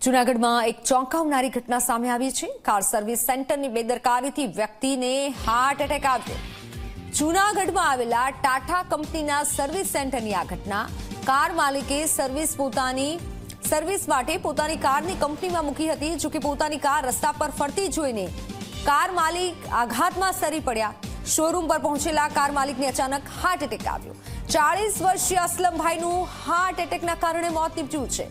જૂનાગઢમાં એક ચોંકાવનારી ઘટના સામે આવી છે। કાર સર્વિસ સેન્ટરની બેદરકારીથી વ્યક્તિને હાર્ટ એટેક આવ્યો। જૂનાગઢમાં આવેલા ટાટા કંપનીના સર્વિસ સેન્ટરની આ ઘટના। કાર માલિકે સર્વિસ માટે પોતાની કારની કંપનીમાં મૂકી હતી। જો કે પોતાની કાર રસ્તા પર ફરતી જોઈને કાર માલિક આઘાતમાં સરી પડ્યા। શોરૂમ પર પહોંચેલા કાર માલિકને અચાનક હાર્ટ એટેક આવ્યો। 40 વર્ષીય અસલમભાઈનું હાર્ટ એટેકના કારણે મોત નીપજ્યું છે।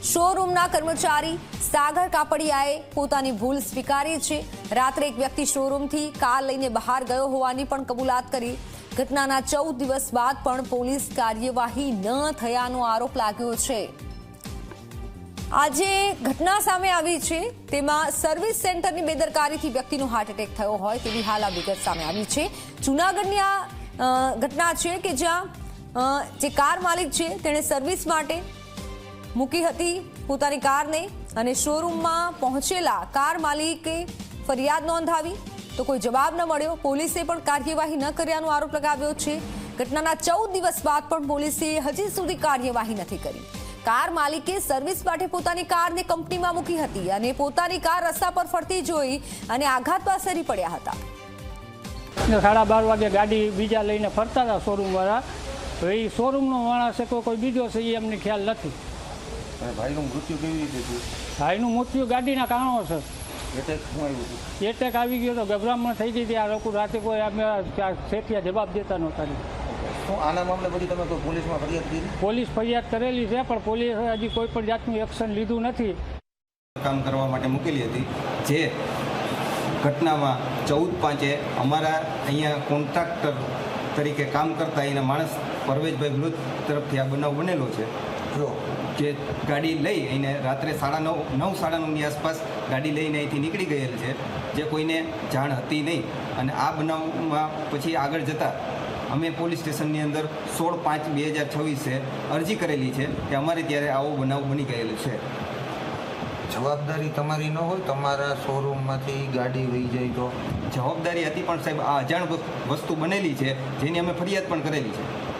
શોરૂમના કર્મચારી સાગર કાપડિયાએ પોતાની ભૂલ સ્વીકારી છે। રાત્રે એક વ્યક્તિ શોરૂમથી કાર લઈને બહાર ગયો હોવાની પણ કબૂલાત કરી। ઘટનાના 14 દિવસ બાદ પણ પોલીસ કાર્યવાહી ન થયાનો આરોપ લાગ્યો છે। આજે ઘટના સામે આવી છે, તેમાં સર્વિસ સેન્ટરની બેદરકારીથી વ્યક્તિનો હાર્ટ એટેક થયો હોય તેવી હાલ આ વિગત સામે આવી છે। જૂનાગઢની આ ઘટના છે કે જ્યાં જે કાર માલિક છે તેણે સર્વિસ માટે મૂકી હતી પોતાની કારને અને શોરૂમમાં પહોંચેલા કાર માલિકે ફરિયાદ નોંધાવી તો કોઈ જવાબ ન મળ્યો। પોલીસે પણ કાર્યવાહી ન કર્યાનો આરોપ લગાવ્યો છે। ઘટનાના 14 દિવસ બાદ પણ પોલીસે હજી સુધી કાર્યવાહી નથી કરી। કાર માલિકે સર્વિસ માટે પોતાની કારને કંપનીમાં મૂકી હતી અને પોતાની કાર રસ્તા પર ફરતી જોઈ અને આઘાતમાં સરી પડ્યા હતા। 12:30 વાગે ગાડી બીજા લઈને ફરતા હતા શોરૂમવાળા। એ શોરૂમનો માણસ છે કોઈ બીજો છે એ અમને ખ્યાલ નથી। ભાઈનું મૃત્યુ કેવી રીતે થયું? ભાઈનું મૃત્યુ ગાડીના કારણો છે। એટેક શું આવ્યું હતું? એટેક આવી ગયો તો ગભરામણ થઈ ગઈ હતી। આ લોકો રાતે કોઈ અમે સેઠિયા જવાબ દેતા નહોતા। શું આના મામલે પછી તમે કોઈ પોલીસમાં ફરિયાદ કરી? પોલીસ ફરિયાદ કરેલી છે પણ પોલીસે હજી કોઈ પણ જાતનું એક્શન લીધું નથી। કામ કરવા માટે મૂકેલી હતી, જે ઘટનામાં 14/5 અમારા અહીંયા કોન્ટ્રાક્ટર તરીકે કામ કરતા એના માણસ પરવેશભાઈ વિરુદ્ધ તરફથી આ બનાવ બનેલો છે। જો જે ગાડી લઈ એને રાત્રે 9:30ની આસપાસ ગાડી લઈને અહીંથી નીકળી ગયેલ છે, જે કોઈને જાણ હતી નહીં। અને આ બનાવમાં પછી આગળ જતાં અમે પોલીસ સ્ટેશનની અંદર 16/5/2026 અરજી કરેલી છે કે અમારે ત્યારે આવો બનાવ બની ગયેલો છે। જવાબદારી તમારી ન હોય, તમારા શોરૂમમાંથી ગાડી વહી જાય તો? જવાબદારી હતી પણ સાહેબ આ અજાણ વસ્તુ બનેલી છે જેની અમે ફરિયાદ પણ કરેલી છે।